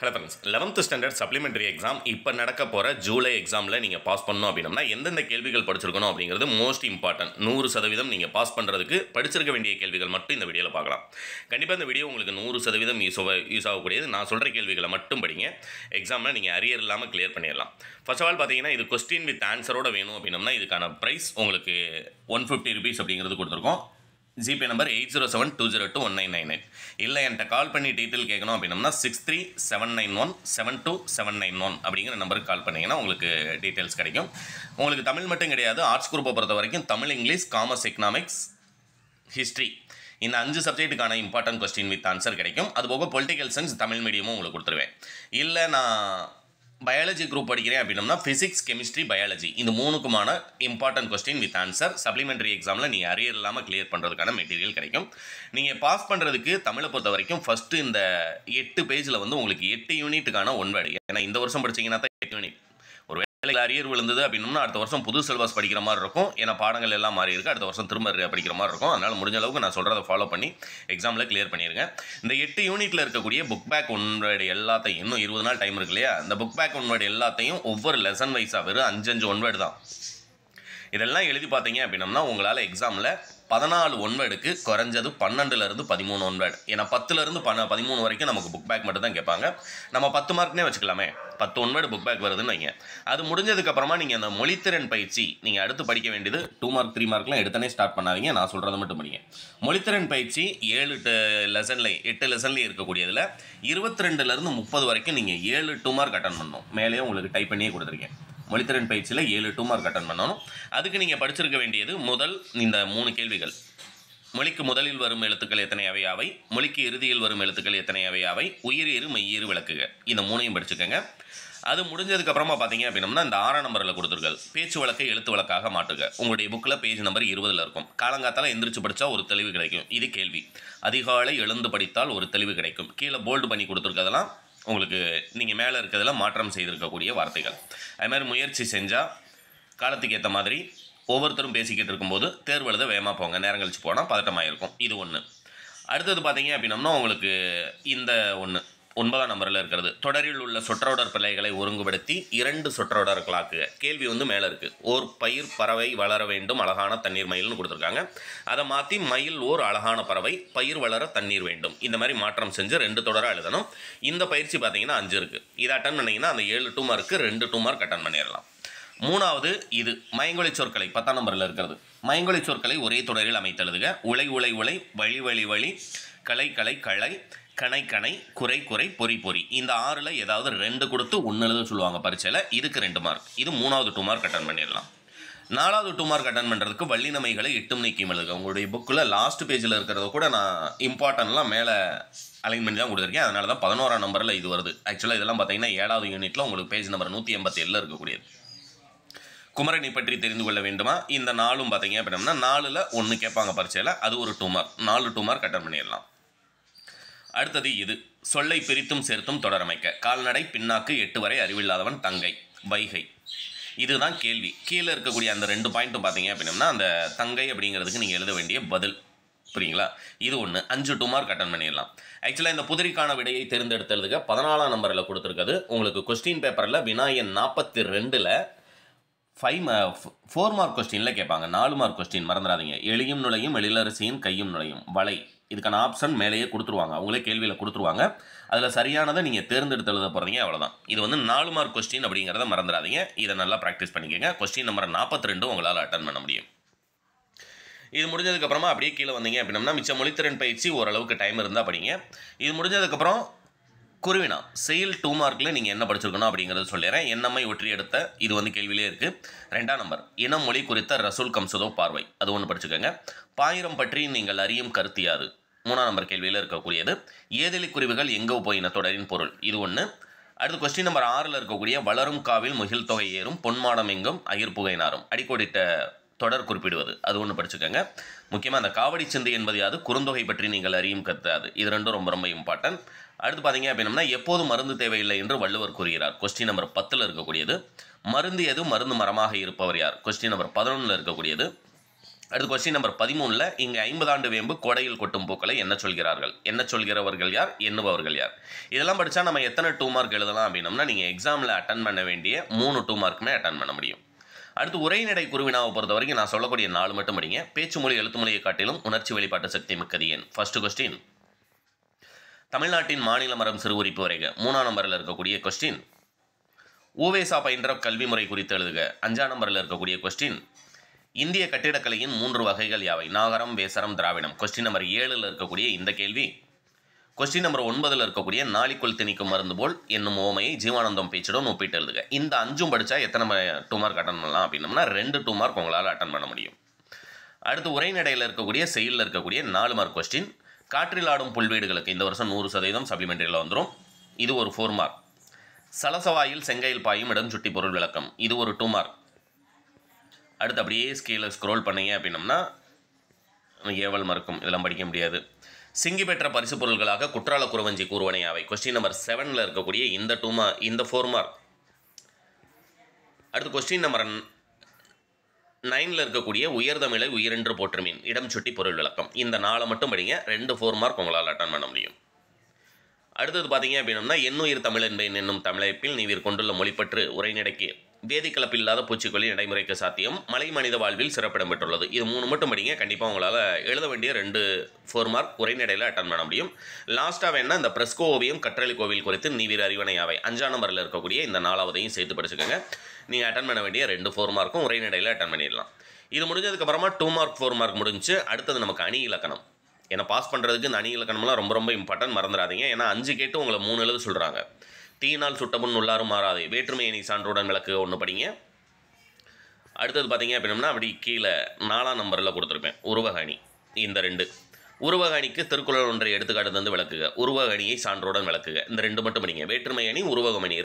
Hello friends, 11th standard supplementary exam இப்போ நடக்க போகிற ஜூலை எக்ஸாமில் நீங்கள் பாஸ் பண்ணணும் அப்படின்னா எந்தெந்த கேள்விகள் படிச்சிருக்கணும் அப்படிங்கிறது மோஸ்ட் இம்பார்ட்டன்ட். 100% நீங்கள் பாஸ் பண்ணுறதுக்கு படிச்சிருக்க வேண்டிய கேள்விகள் மட்டும் இந்த வீடியோவில் பார்க்கலாம். கண்டிப்பாக இந்த வீடியோ உங்களுக்கு 100% யூஸ் ஆகக்கூடியது. நான் சொல்கிற கேள்விகளை மட்டும் படிங்க. எக்ஸாமில் நீங்கள் அரியர் இல்லாமல் கிளியர் பண்ணிடலாம். ஃபர்ஸ்ட் ஆஃப் ஆல் பார்த்தீங்கன்னா, இது கொஸ்டின் வித் ஆன்சரோட வேணும் அப்படின்னா இதுக்கான ப்ரைஸ் உங்களுக்கு 150 rupees அப்படிங்கிறது கொடுத்துருக்கோம். GPay number 8072021998. இல்லை என்கிட்ட கால் பண்ணி டீட்டெயில் கேட்கணும் அப்படின்னா 6379172791 அப்படிங்கிற நம்பருக்கு கால் பண்ணிங்கன்னா உங்களுக்கு டீட்டெயில்ஸ் கிடைக்கும். உங்களுக்கு தமிழ் மட்டும் கிடையாது, ஆர்ட்ஸ் குரூப்பை பொறுத்த வரைக்கும் Tamil, English, commerce, economics, history இந்த 5 சப்ஜெக்ட்டுக்கான இம்பார்ட்டன்ட் கொஸ்டின் வித் ஆன்சர் கிடைக்கும். அதுபோக பொலிட்டிக்கல் சயின்ஸ் தமிழ் மீடியமும் உங்களுக்கு கொடுத்துருவேன். இல்லை நான் பயாலஜி குரூப் படிக்கிறேன் அப்படின்னா ஃபிசிக்ஸ், கெமிஸ்ட்ரி, பயாலஜி இந்த 3க்குமான important question with answer supplementary எக்ஸாமில் நீங்கள் அரியர் இல்லாமல் கிளியர் பண்ணுறதுக்கான மெட்டீரியல் கிடைக்கும். நீங்கள் பாஸ் பண்ணுறதுக்கு தமிழை பொறுத்த வரைக்கும் ஃபஸ்ட்டு இந்த 8 பேஜில் வந்து உங்களுக்கு 8 யூனிட்டுக்கான ஒன்வேர்டு. ஏன்னா இந்த வருஷம் படிச்சிங்கன்னா தான் 8 யூனிட். அரியர் விழுந்தது அப்படின்னா அடுத்த வருஷம் புது சிலபஸ் படிக்கிற மாதிரி இருக்கும். ஏன்னா பாடங்கள் எல்லாம் மாறி இருக்குது. அடுத்த வருஷம் திரும்ப படிக்கிற மாதிரி இருக்கும். அதனால் முடிஞ்ச அளவுக்கு நான் சொல்கிறத ஃபாலோ பண்ணி எக்ஸாமில் கிளியர் பண்ணிடுங்க. இந்த 8 யூனிட்டில் இருக்கக்கூடிய புக் பேக் ஒன்வேர்டு எல்லாத்தையும், இன்னும் 20 நாள் டைம் இருக்கு இல்லையா, இந்த புக் பேக் ஒன்வேர்டு எல்லாத்தையும் ஒவ்வொரு லெசன் வைஸாக வெறும் 5 ஒன்வேர்டு தான். இதெல்லாம் எழுதி பார்த்தீங்க அப்படின்னா உங்களால் எக்ஸாமில் 14 ஒன்வேர்டுக்கு குறைஞ்சது 12லேருந்து 13 ஒன்வேர்டு. ஏன்னா 10லேருந்து 13 வரைக்கும் நமக்கு புக் பேக் மட்டும் தான் கேட்பாங்க. நம்ம 10 மார்க்னே வச்சுக்கலாமே, 10 ஒன்வேர்டு புக் பேக் வருதுன்னு வைங்க. அது முடிஞ்சதுக்கப்புறமா நீங்கள் அந்த மொழித்திறன் பயிற்சி நீங்கள் அடுத்து படிக்க வேண்டியது 2 மார்க் 3 மார்க்லாம் எடுத்தனே ஸ்டார்ட் பண்ணாதீங்க. நான் சொல்கிறத மட்டும் படிங்க. மொழித்திறன் பயிற்சி 8 லெசன்லேயே இருக்கக்கூடியதில் 22லேருந்து 30 வரைக்கும் நீங்கள் 7 2 மார்க் அட்டன் பண்ணணும். மேலேயும் உங்களுக்கு டைப் பண்ணியே கொடுத்துருக்கேன். மொழித்திறன் பயிற்சியில் 7 2 மார்க் அட்டன் பண்ணணும். அதுக்கு நீங்கள் படிச்சிருக்க வேண்டியது முதல் இந்த 3 கேள்விகள். மொழிக்கு முதலில் வரும் எழுத்துக்கள் எத்தனை அவை, மொழிக்கு இறுதியில் வரும் எழுத்துக்கள் எத்தனை அவை, உயிர் மெய்யீறு விளக்குக, இந்த 3ஐயும் படிச்சுக்கோங்க. அது முடிஞ்சதுக்கப்புறமா பார்த்தீங்க அப்படின்னா இந்த 6ஆம் நம்பரில் கொடுத்துருக்கள் பேச்சு வழக்கை எழுத்து வழக்காக மாற்றுக. உங்களுடைய புக்கில் பேஜ் நம்பர் 20 இருக்கும். காலங்காத்தால் எந்திரிச்சு படித்தா ஒரு தெளிவு கிடைக்கும். இது கேள்வி. அதிகாலை எழுந்து படித்தால் ஒரு தெளிவு கிடைக்கும். கீழே போல்டு பண்ணி கொடுத்துருக்கதெல்லாம் உங்களுக்கு நீங்கள் மேலே இருக்கிறதுல மாற்றம் செய்திருக்கக்கூடிய வார்த்தைகள். அதுமாதிரி முயற்சி செஞ்சால் காலத்துக்கு ஏற்ற மாதிரி ஒவ்வொருத்தரும் பேசிக்கிட்டு இருக்கும்போது தேர்வு எழுத வேகமாக போங்க. நேரம் கழிச்சு போனால் பதட்டமாக இருக்கும். இது ஒன்று. அடுத்தது பார்த்தீங்க அப்படின்னா உங்களுக்கு இந்த 9ஆம் நம்பரில் இருக்கிறது தொடரில் உள்ள சொற்றொடர் பிழைகளை ஒருங்குபடுத்தி 2 சொற்றொடர்களாக்குக. கேள்வி வந்து மேலே இருக்குது. ஓர் பயிர் பறவை வளர வேண்டும் அழகான தண்ணீர் மயில்னு கொடுத்துருக்காங்க. அதை மாற்றி மயில் ஓர் அழகான பறவை, பயிர் வளர தண்ணீர் வேண்டும், இந்த மாதிரி மாற்றம் செஞ்சு 2 தொடராக எழுதணும். இந்த பயிற்சி பார்த்தீங்கன்னா 5 இருக்குது. இதை அட்டன் பண்ணிங்கன்னா அந்த 7 2 மார்க்கு 2 2 மார்க் அட்டன் பண்ணிடலாம். 3வது இது மயங்கொலி சொற்களை 10ஆம் நம்பரில் இருக்கிறது. மயங்கொலி சொற்களை ஒரே தொடரில் அமைத்தெழுதுக. உலை உலை உலை, வழி வழி வழி, களை களை களை, கணை கணை, குறை குறை, பொறி பொறி, இந்த 6ல் ஏதாவது 2 கொடுத்து 1 எழுத சொல்லுவாங்க பரீட்சையில். இதுக்கு 2 மார்க். இது 3வது 2 மார்க் அட்டன் பண்ணிடலாம். 4வது 2 மார்க் அட்டன் பண்ணுறதுக்கு வள்ளினமைகளை இட்டும் நீக்கியும் எழுதுக. உங்களுடைய புக்கில் லாஸ்ட் பேஜில் இருக்கிறத கூட நான் இம்பார்ட்டன்ட்லாம் மேலே அலைன் பண்ணி தான் கொடுத்துருக்கேன். அதனால தான் 11ஆம் நம்பரில் இது வருது. ஆக்சுவலாக இதெல்லாம் பார்த்தீங்கன்னா 7வது யூனிட்டில் உங்களுக்கு பேஜ் நம்பர் 187 இருக்கக்கூடியது. குமரனை பற்றி தெரிந்து கொள்ள வேண்டுமா? இந்த 4ம் பார்த்தீங்க அப்படின்னா 4ல் 1 கேட்பாங்க பரீட்சையில். அது ஒரு 2 மார்க். 4 2 மார்க் அட்டன் பண்ணிடலாம். அடுத்தது இது சொல்லை பிரித்தும் சேர்த்தும் தொடரமைக்க. கால்நடை, பின்னாக்கு, 8 வரை, அறிவில்லாதவன், தங்கை, வைகை, இதுதான் கேள்வி. கீழே இருக்கக்கூடிய அந்த 2 பாயிண்ட்டும் பார்த்தீங்க அப்படின்னா அந்த தங்கை அப்படிங்கிறதுக்கு நீங்கள் எழுத வேண்டிய பதில். புரியுங்களா? இது ஒன்று. 5 2 மார்க் அட்டன் பண்ணிடலாம். ஆக்சுவலாக இந்த புதிரிக்கான விடையை தேர்ந்தெடுத்ததுக்கு 14ஆம் நம்பரில் கொடுத்துருக்குது. உங்களுக்கு கொஸ்டின் பேப்பரில் வினாயன் 42ல் 4 மார்க் கொஸ்டினில் கேட்பாங்க. 4 மார்க் கொஸ்டின் மறந்துடாதீங்க. எளியும் நுழையும், எழிலரசியின் கையும் நுழையும், வலை, இதுக்கான ஆப்ஷன் மேலேயே கொடுத்துருவாங்க. அவங்களே கேள்வியில் கொடுத்துருவாங்க. அதில் சரியானதை நீங்கள் தேர்ந்தெடுத்து எழுத போகிறீங்க, அவ்வளோதான். இது வந்து 4 மார்க் கொஸ்டின் அப்படிங்கிறத மறந்துடாதீங்க. இதை நல்லா ப்ராக்டிஸ் பண்ணிக்கோங்க. கொஸ்டின் நம்பர் 42 உங்களால் அட்டன் பண்ண முடியும். இது முடிஞ்சதுக்கப்புறமா அப்படியே கீழே வந்தீங்க அப்படின்னா மிச்ச மொழித்திறன் பயிற்சி ஓரளவுக்கு டைம் இருந்தால் படிங்க. இது முடிஞ்சதுக்கப்புறம் குருவினா செயல் 2 மார்க்கில் நீங்கள் என்ன படிச்சிருக்கணும் அப்படிங்கிறத சொல்லிடுறேன். எண்ணம்மை ஒற்றி எடுத்த இது வந்து கேள்வியிலே இருக்குது. 2ஆம் நம்பர் இனம் மொழி குறித்த ரசூல் கம்சுதோ பார்வை, அது ஒன்று படிச்சுக்கோங்க. பாயிரம் பற்றி நீங்கள் அறியும் கருத்து யாது, 3ஆம் நம்பர் கேள்வியில் இருக்கக்கூடியது. ஏதெளி குருவிகள் எங்கே போயின தொடரின் பொருள், இது ஒன்று. அடுத்து கொஸ்டின் நம்பர் 6ல் இருக்கக்கூடிய வளரும் காவில் முகில் தொகை ஏறும், பொன்மாடம் எங்கும் அயிர் புகையினாரும், அடிக்கோடிட்ட தொடர் குறிப்பிடுவது, அது ஒன்று படிச்சுக்கோங்க. முக்கியமாக அந்த காவடி சிந்து என்பது யாது, குறுந்தொகை பற்றி நீங்கள் அறியும் கருத்து அது, இது 2ம் ரொம்ப ரொம்ப இம்பார்ட்டன்ட். அடுத்து பார்த்தீங்க அப்படின்னா எப்போது மருந்து தேவையில்லை என்று வள்ளுவர் கூறுகிறார், கொஸ்டின் நம்பர் 10ல் இருக்கக்கூடியது. மருந்து எது, மருந்து மரமாக இருப்பவர் யார், கொஸ்டின் நம்பர் 11ல் இருக்கக்கூடியது. அடுத்து கொஸ்டின் நம்பர் 13ல் இங்கே 50 ஆண்டு வேம்பு கோடையில் கொட்டும் பூக்களை என்ன சொல்கிறார்கள், என்ன சொல்கிறவர்கள் யார், எண்ணுபவர்கள் யார். இதெல்லாம் படித்தா நம்ம எத்தனை 2 மார்க் எழுதலாம் அப்படின்னம்னா நீங்கள் எக்ஸாமில் அட்டன் பண்ண வேண்டிய 3 2 மார்க்குமே அட்டன் பண்ண முடியும். அடுத்து உரைநடை குருவினாவை பொறுத்த வரைக்கும் நான் சொல்லக்கூடிய 4 மட்டும் படிங்க. பேச்சு மொழி எழுத்து மொழியை காட்டிலும் உணர்ச்சி வெளிப்பாட்டு சக்தி மிக்கது ஏன். ஃபர்ஸ்ட் கொஸ்டின், தமிழ்நாட்டின் மாநில மரம் சிறுகுறிப்பு வரைக. 3ஆம் நம்பரில் இருக்கக்கூடிய கொஸ்டின், ஊவேசா பயின்ற கல்வி முறை குறித்து எழுதுக. 5ஆம் நம்பரில் இருக்கக்கூடிய கொஸ்டின், இந்திய கட்டிடக்கலையின் 3 வகைகள் யாவை, நாகரம், வேசரம், திராவிடம். கொஸ்டின் நம்பர் 7ல் இருக்கக்கூடிய இந்த கேள்வி. கொஸ்டின் நம்பர் 9ல் இருக்கக்கூடிய நாளிக்குள் திணிக்கும் மருந்து போல் என்னும் ஓமையை ஜீவானந்தம் பேச்சுடன் ஒப்பிட்டு எழுதுக. இந்த 5ம் படித்தா எத்தனை 2 மார்க் அட்டன் பண்ணலாம் அப்படின்னம்னா 2 2 மார்க் உங்களால் அட்டன் பண்ண முடியும். அடுத்து உரைநடையில் இருக்கக்கூடிய செயலில் இருக்கக்கூடிய 4 மார்க் கொஸ்டின், காற்றில் ஆடும் புல்வீடுகளுக்கு இந்த வருஷம் 100% சப்ளிமெண்ட்ரியில் வந்துடும். இது ஒரு 4 மார்க். சலசவாயில் செங்கையில் பாயும் இடம் சுட்டி பொருள் விளக்கம். இது ஒரு 2 மார்க். அடுத்து அப்படியே ஸ்கேலில் ஸ்க்ரோல் பண்ணீங்க அப்படின்னம்னா ஏவல் மறுக்கும், இதெல்லாம் படிக்க முடியாது. சிங்கி பெற்ற பரிசு பொருள்களாக குற்றால குறவஞ்சி கூறுவனை அவை. கொஸ்டின் நம்பர் 7ல் இருக்கக்கூடிய இந்த 4 மார்க். அடுத்து கொஸ்டின் நம்பர் 9ல் இருக்கக்கூடிய உயர்தமிழை உயிரென்று போற்றுமீன் இடம் சுட்டி பொருள் விளக்கம். இந்த 4 மட்டும் படிங்க, 2 4 மார்க் உங்களால் அட்டன் பண்ண முடியும். அடுத்தது பார்த்தீங்க அப்படின்னம்னா எண்ணுயிர் தமிழ் என்பேன் என்னும் தமிழைப்பில் நீவிர் கொண்டுள்ள மொழிப்பற்று உரைநடைக்கு வேதிக்கலப்பில்லாத பூச்சிக்கொல்லி நடைமுறைக்கு சாத்தியம் மலை மனித வாழ்வில் சிறப்பிடம் பெற்றுள்ளது. இது 3 மட்டும் படிங்க, கண்டிப்பாக உங்களால் எழுத வேண்டிய 2 4 மார்க் உரைநடையில் அட்டன் பண்ண முடியும். லாஸ்ட்டாக வேணா இந்த பிரஸ்கோ ஓவியம் கற்றளி கோவில் குறித்து நீவிர் அறிவனை யாவை 5ஆம் நம்பரில் இருக்கக்கூடிய இந்த 4வதையும் சேர்த்து படிச்சுக்கோங்க. நீங்கள் அட்டன் பண்ண வேண்டிய 2 4 மார்க்கும் உரைநடையில் அட்டன் பண்ணிடலாம். இது முடிஞ்சதுக்கப்புறமா 2 மார்க் 4 மார்க் முடிஞ்சு அடுத்தது நமக்கு அணி இலக்கணம். ஏன்னா பாஸ் பண்ணுறதுக்கு இந்த அணி இலக்கணம்லாம் ரொம்ப ரொம்ப இம்பார்ட்டன்ட், மறந்துடாதீங்க. ஏன்னா 5 கேட்டு உங்களை 3 எழுத சொல்கிறாங்க. தீயினால் சுட்டமுன் உள்ளாரும் மாறாதே வேற்றுமை அணி சான்றுடன் விளக்கு 1 படிங்க. அடுத்தது பார்த்தீங்க அப்படின்னா அப்படி கீழே 4ஆம் நம்பரில் கொடுத்துருப்பேன் உருவக அணி. இந்த 2 உருவக அணிக்கு திருக்குறள் ஒன்றை எடுத்துக்காட்டு தந்து விளக்குக, உருவக அணியை சான்றுடன் விளக்குக. இந்த 2 மட்டும் படிங்க. வேற்றுமை அணி, உருவகம் அணி